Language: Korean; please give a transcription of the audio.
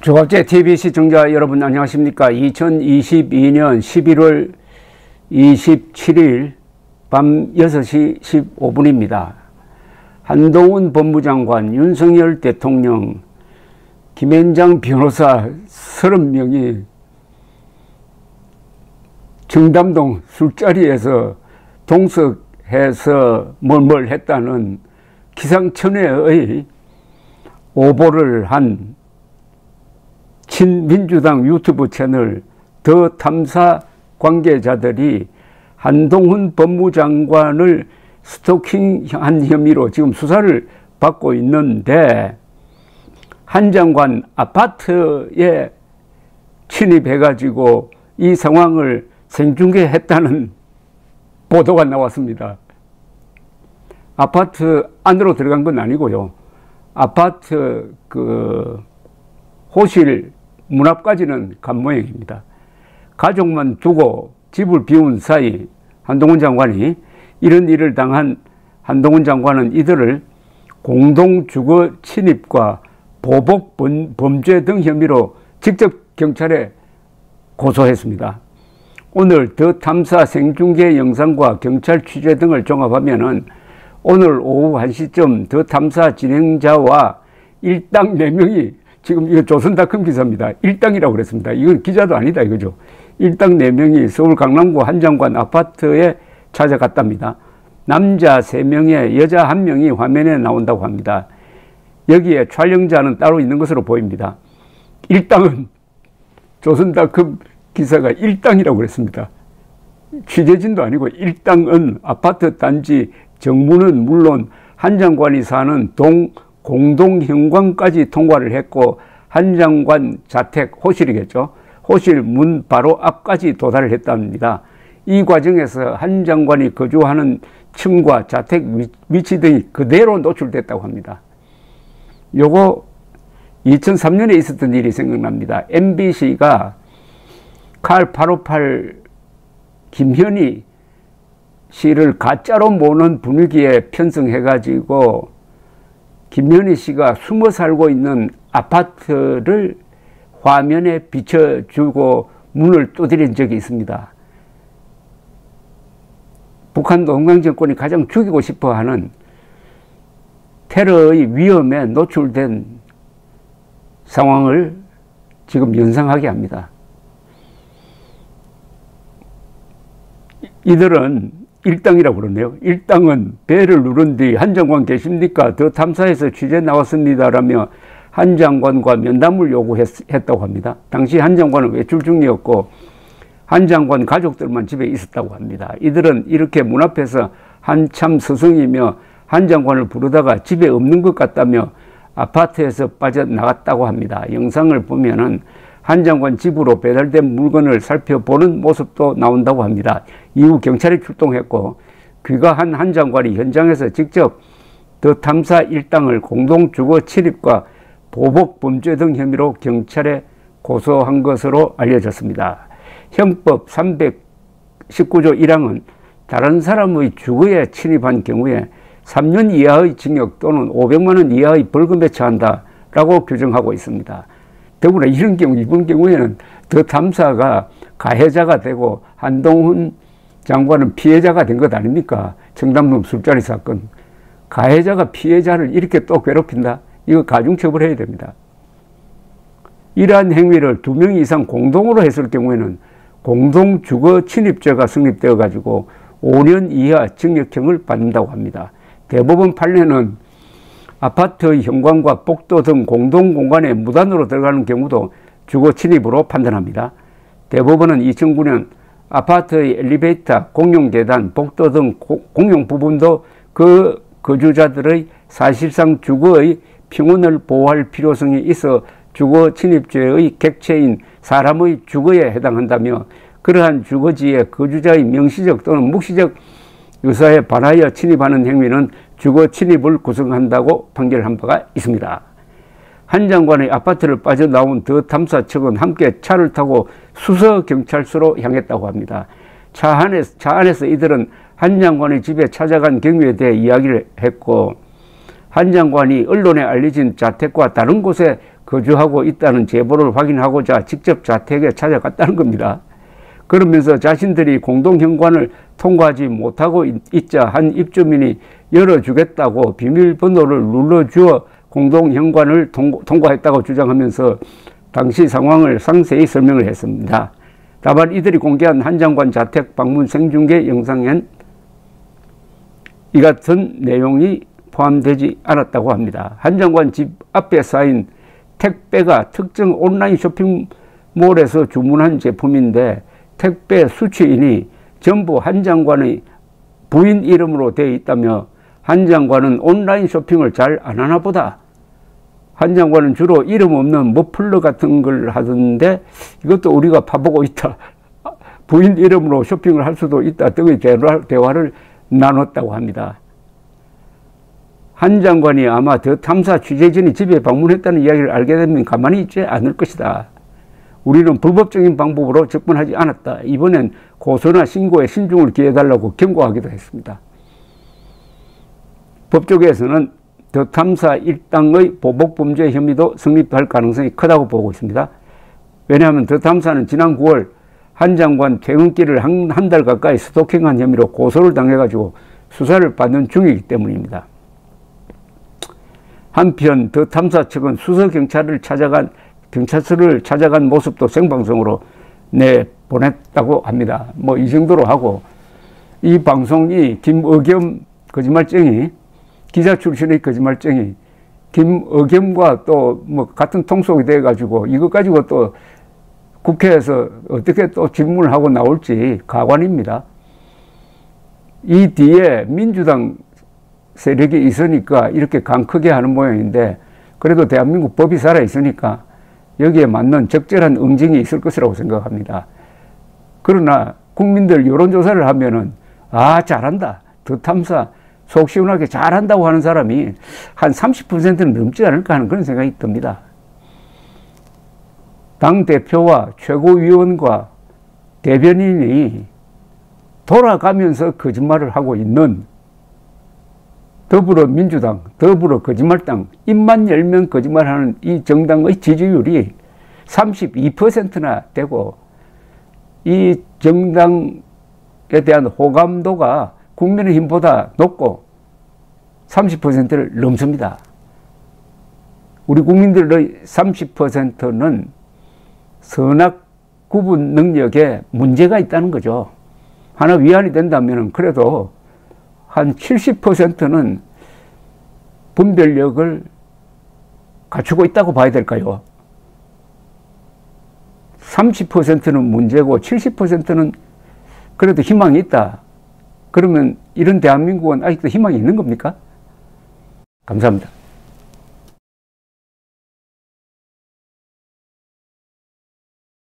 조갑제 TV 시청자 여러분 안녕하십니까. 2022년 11월 27일 밤 6시 15분입니다. 한동훈 법무장관, 윤석열 대통령, 김앤장 변호사 30명이 청담동 술자리에서 동석해서 뭘 했다는 기상천외의 오보를 한 친민주당 유튜브 채널 더 탐사 관계자들이 한동훈 법무장관을 스토킹한 혐의로 지금 수사를 받고 있는데, 한 장관 아파트에 침입해가지고 이 상황을 생중계했다는 보도가 나왔습니다. 아파트 안으로 들어간 건 아니고요. 아파트 호실 문 앞까지는 간 모양입니다. 가족만 두고 집을 비운 사이 한동훈 장관이 이런 일을 당한 한동훈 장관은 이들을 공동주거 침입과 보복 범죄 등 혐의로 직접 경찰에 고소했습니다. 오늘 더 탐사 생중계 영상과 경찰 취재 등을 종합하면은 오늘 오후 1시쯤 더 탐사 진행자와 일당 4명이, 지금 이거 조선닷컴 기사입니다. 일당이라고 그랬습니다. 이건 기자도 아니다 이거죠. 일당 4명이 서울 강남구 한 장관 아파트에 찾아갔답니다. 남자 3명에 여자 1명이 화면에 나온다고 합니다. 여기에 촬영자는 따로 있는 것으로 보입니다. 일당은 조선닷컴 기사가 일당이라고 그랬습니다. 취재진도 아니고 일당은 아파트 단지 정문은 물론 한 장관이 사는 동 공동현관까지 통과를 했고, 한 장관 자택 호실이겠죠. 호실 문 바로 앞까지 도달을 했답니다. 이 과정에서 한 장관이 거주하는 층과 자택 위치 등이 그대로 노출됐다고 합니다. 요거 2003년에 있었던 일이 생각납니다. MBC가 칼 858 김현희 씨를 가짜로 모는 분위기에 편성해가지고 김현희 씨가 숨어 살고 있는 아파트를 화면에 비춰주고 문을 두드린 적이 있습니다. 북한 동강 정권이 가장 죽이고 싶어하는 테러의 위험에 노출된 상황을 지금 연상하게 합니다. 이들은 일당이라고 그러네요. 일당은 배를 누른 뒤 한 장관 계십니까? 더 탐사에서 취재 나왔습니다라며 한 장관과 면담을 요구했다고 합니다. 당시 한 장관은 외출 중이었고 한 장관 가족들만 집에 있었다고 합니다. 이들은 이렇게 문 앞에서 한참 서성이며 한 장관을 부르다가 집에 없는 것 같다며 아파트에서 빠져나갔다고 합니다. 영상을 보면은 한 장관 집으로 배달된 물건을 살펴보는 모습도 나온다고 합니다. 이후 경찰이 출동했고 귀가한 한 장관이 현장에서 직접 더 탐사 일당을 공동주거 침입과 보복 범죄 등 혐의로 경찰에 고소한 것으로 알려졌습니다. 형법 319조 1항은 다른 사람의 주거에 침입한 경우에 3년 이하의 징역 또는 500만 원 이하의 벌금에 처한다라고 규정하고 있습니다. 더구나 이번 경우에는 더 탐사가 가해자가 되고 한동훈 장관은 피해자가 된 것 아닙니까? 청담동 술자리 사건. 가해자가 피해자를 이렇게 또 괴롭힌다? 이거 가중처벌해야 됩니다. 이러한 행위를 2명 이상 공동으로 했을 경우에는 공동주거 침입죄가 성립되어 가지고 5년 이하 징역형을 받는다고 합니다. 대법원 판례는 아파트의 현관과 복도 등 공동공간에 무단으로 들어가는 경우도 주거 침입으로 판단합니다. 대법원은 2009년 아파트의 엘리베이터, 공용 계단, 복도 등 공용 부분도 그 거주자들의 사실상 주거의 평온을 보호할 필요성이 있어 주거 침입죄의 객체인 사람의 주거에 해당한다며, 그러한 주거지의 거주자의 명시적 또는 묵시적 의사에 반하여 침입하는 행위는 주거 침입을 구성한다고 판결한 바가 있습니다. 한 장관의 아파트를 빠져나온 더 탐사 측은 함께 차를 타고 수서경찰서로 향했다고 합니다. 차 안에서 이들은 한 장관의 집에 찾아간 경위에 대해 이야기를 했고, 한 장관이 언론에 알려진 자택과 다른 곳에 거주하고 있다는 제보를 확인하고자 직접 자택에 찾아갔다는 겁니다. 그러면서 자신들이 공동현관을 통과하지 못하고 있자 한 입주민이 열어주겠다고 비밀번호를 눌러주어 공동현관을 통과했다고 주장하면서 당시 상황을 상세히 설명을 했습니다. 다만 이들이 공개한 한 장관 자택 방문 생중계 영상엔 이 같은 내용이 포함되지 않았다고 합니다. 한 장관 집 앞에 쌓인 택배가 특정 온라인 쇼핑몰에서 주문한 제품인데 택배 수취인이 전부 한 장관의 부인 이름으로 되어 있다며 한 장관은 온라인 쇼핑을 잘 안 하나 보다. 한 장관은 주로 이름 없는 머플러 같은 걸 하던데 이것도 우리가 파보고 있다. 부인 이름으로 쇼핑을 할 수도 있다 등의 대화를 나눴다고 합니다. 한 장관이 아마 더 탐사 취재진이 집에 방문했다는 이야기를 알게 되면 가만히 있지 않을 것이다. 우리는 불법적인 방법으로 접근하지 않았다. 이번엔 고소나 신고에 신중을 기해달라고 경고하기도 했습니다. 법조계에서는 더 탐사 일당의 보복범죄 혐의도 성립할 가능성이 크다고 보고 있습니다. 왜냐하면 더 탐사는 지난 9월 한 장관 퇴근길을 한 달 가까이 스토킹한 혐의로 고소를 당해가지고 수사를 받는 중이기 때문입니다. 한편 더 탐사 측은 수서경찰서를 찾아간 모습도 생방송으로 내보냈다고 합니다. 뭐 이 정도로 하고, 이 방송이 김의겸 거짓말쟁이, 기자 출신의 거짓말쟁이 김의겸과 또 뭐 같은 통속이 돼 가지고 이것 가지고 또 국회에서 어떻게 또 질문을 하고 나올지 가관입니다. 이 뒤에 민주당 세력이 있으니까 이렇게 강 크게 하는 모양인데, 그래도 대한민국 법이 살아 있으니까 여기에 맞는 적절한 응징이 있을 것이라고 생각합니다. 그러나 국민들 여론조사를 하면은 잘한다, 더 탐사 속 시원하게 잘한다고 하는 사람이 한 30%는 넘지 않을까 하는 그런 생각이 듭니다. 당대표와 최고위원과 대변인이 돌아가면서 거짓말을 하고 있는 더불어민주당, 더불어 거짓말당, 입만 열면 거짓말하는 이 정당의 지지율이 32%나 되고, 이 정당에 대한 호감도가 국민의힘보다 높고 30%를 넘습니다. 우리 국민들의 30%는 선악 구분 능력에 문제가 있다는 거죠. 하나 위안이 된다면 그래도 한 70%는 분별력을 갖추고 있다고 봐야 될까요? 30%는 문제고 70%는 그래도 희망이 있다. 그러면 이런 대한민국은 아직도 희망이 있는 겁니까? 감사합니다.